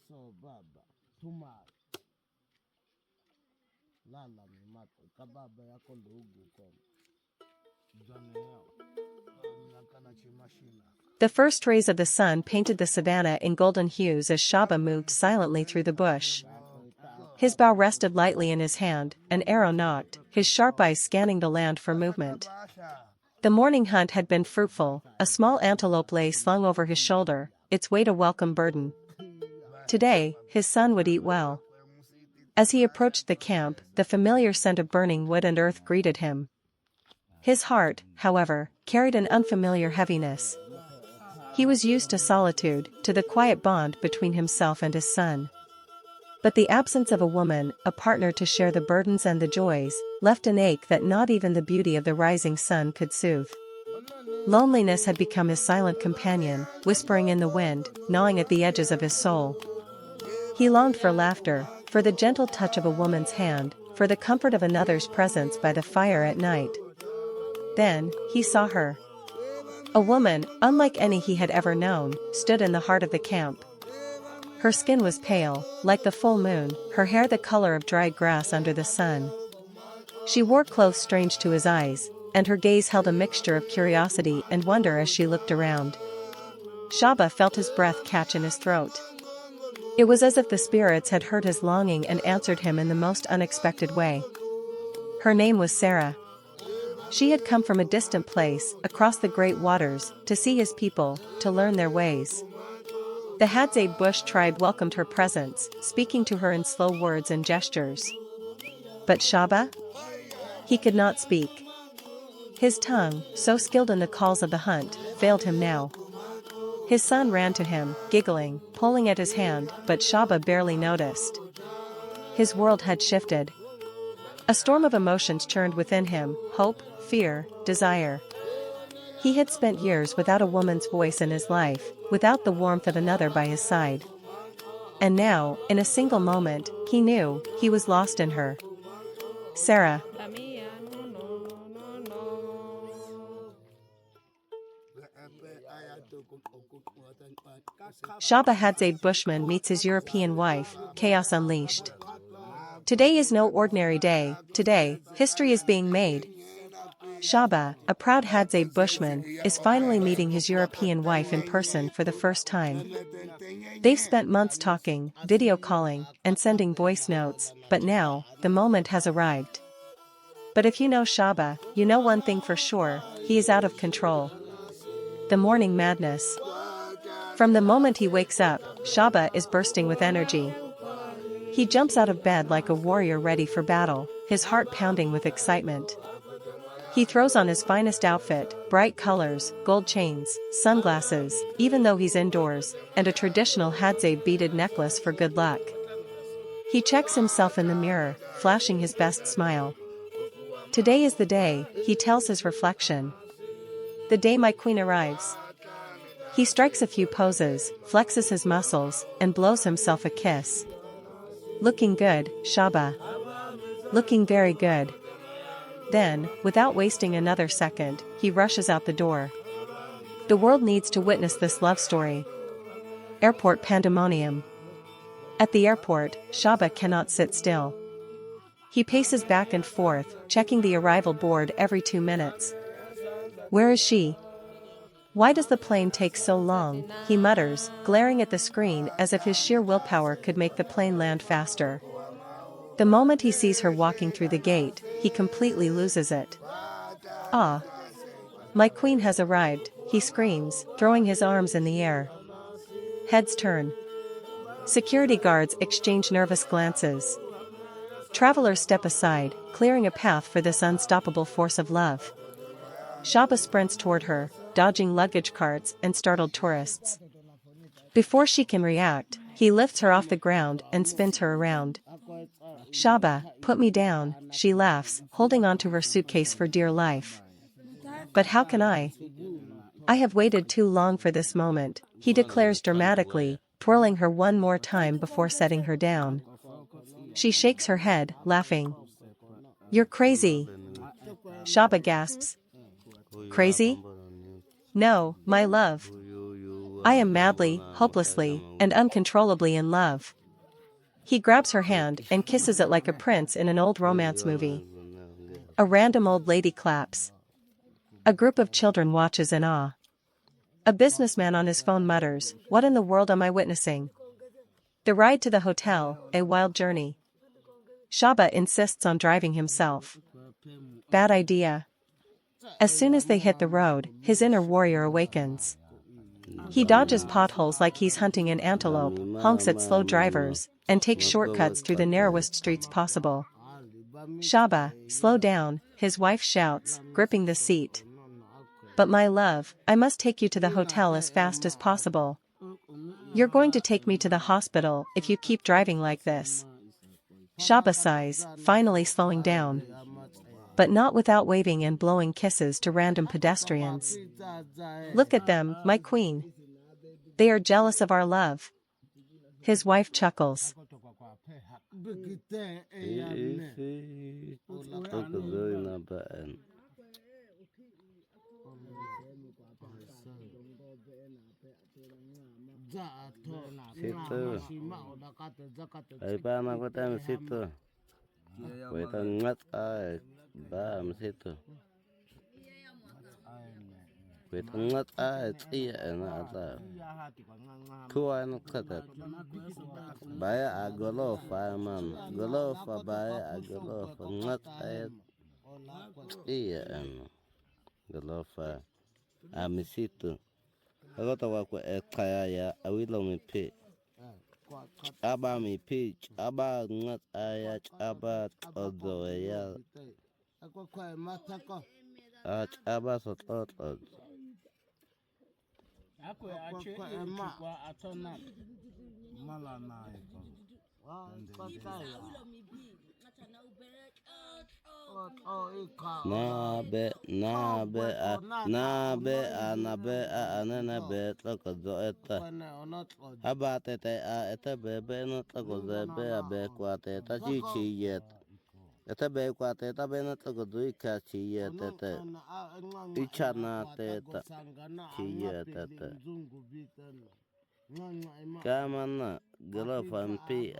So baba tuma lala mimako kababa yako ndugu kwa The first rays of the sun painted the savanna in golden hues as Shaba moved silently through the bush. His bow rested lightly in his hand, an arrow nocked, his sharp eyes scanning the land for movement. The morning hunt had been fruitful, a small antelope lay slung over his shoulder, its weight a welcome burden. Today, his son would eat well. As he approached the camp, the familiar scent of burning wood and earth greeted him. His heart, however, carried an unfamiliar heaviness. He was used to solitude, to the quiet bond between himself and his son. But the absence of a woman, a partner to share the burdens and the joys, left an ache that not even the beauty of the rising sun could soothe. Loneliness had become his silent companion, whispering in the wind, gnawing at the edges of his soul. He longed for laughter, for the gentle touch of a woman's hand, for the comfort of another's presence by the fire at night. Then, he saw her. A woman, unlike any he had ever known, stood in the heart of the camp. Her skin was pale, like the full moon, her hair the color of dried grass under the sun. She wore clothes strange to his eyes, and her gaze held a mixture of curiosity and wonder as she looked around. Shaba felt his breath catch in his throat. It was as if the spirits had heard his longing and answered him in the most unexpected way. Her name was Sarah. She had come from a distant place, across the great waters, to see his people, to learn their ways. The Hadzabe Bush tribe welcomed her presence, speaking to her in slow words and gestures. But Shaba? He could not speak. His tongue, so skilled in the calls of the hunt, failed him now. His son ran to him, giggling, pulling at his hand, but Shaba barely noticed. His world had shifted. A storm of emotions churned within him, hope, fear, desire. He had spent years without a woman's voice in his life, without the warmth of another by his side. And now, in a single moment, he knew, he was lost in her. Sarah. Shaba Hadzabe Bushman meets his European wife, Chaos Unleashed. Today is no ordinary day, today, history is being made. Shaba, a proud Hadzabe Bushman, is finally meeting his European wife in person for the first time. They've spent months talking, video calling, and sending voice notes, but now, the moment has arrived. But if you know Shaba, you know one thing for sure, he is out of control. The morning madness. From the moment he wakes up, Shaba is bursting with energy. He jumps out of bed like a warrior ready for battle, his heart pounding with excitement. He throws on his finest outfit, bright colors, gold chains, sunglasses, even though he's indoors, and a traditional Hadzabe beaded necklace for good luck. He checks himself in the mirror, flashing his best smile. Today is the day, he tells his reflection. The day my queen arrives. He strikes a few poses, flexes his muscles, and blows himself a kiss. Looking good, Shaba. Looking very good. Then, without wasting another second, he rushes out the door. The world needs to witness this love story. Airport pandemonium. At the airport, Shaba cannot sit still. He paces back and forth, checking the arrival board every 2 minutes. Where is she? Why does the plane take so long? He mutters, glaring at the screen as if his sheer willpower could make the plane land faster. The moment he sees her walking through the gate, he completely loses it. Ah! My queen has arrived, he screams, throwing his arms in the air. Heads turn. Security guards exchange nervous glances. Travelers step aside, clearing a path for this unstoppable force of love. Shaba sprints toward her, dodging luggage carts and startled tourists. Before she can react, he lifts her off the ground and spins her around. Shaba, put me down, she laughs, holding onto her suitcase for dear life. But how can I? I have waited too long for this moment, he declares dramatically, twirling her one more time before setting her down. She shakes her head, laughing. You're crazy. Shaba gasps. Crazy? No, my love. I am madly, hopelessly, and uncontrollably in love. He grabs her hand and kisses it like a prince in an old romance movie. A random old lady claps. A group of children watches in awe. A businessman on his phone mutters, "What in the world am I witnessing?" The ride to the hotel, a wild journey. Shaba insists on driving himself. Bad idea. As soon as they hit the road, his inner warrior awakens. He dodges potholes like he's hunting an antelope, honks at slow drivers, and takes shortcuts through the narrowest streets possible. Shaba, slow down, his wife shouts, gripping the seat. But my love, I must take you to the hotel as fast as possible. You're going to take me to the hospital if you keep driving like this. Shaba sighs, finally slowing down. But not without waving and blowing kisses to random pedestrians. Look at them, my queen. They are jealous of our love. His wife chuckles. Situ. Ay pa anak ko tayo situ. Wait ang ngat ay ba situ. Wait ang ngat ay iya na ata. Kuha anak katat. Baya agolofa man. Golofa baya agolofa ngat ay iya ano. Golofa amisitu. Ako tawa ko kaya ya awilo mi pi. Aba mi pi, aba ngat ayat aba todo ya. Aba sotot. Ako ache kwa atona mala na ito. Nabe anana be toko do eta. Aba tete a eta bebe no toko zebe abe kwa teta chichi yet. Eta be kwa teta be no toko do ika chi yet tete. Ichana teta chi yet tete. Kamana gala fampi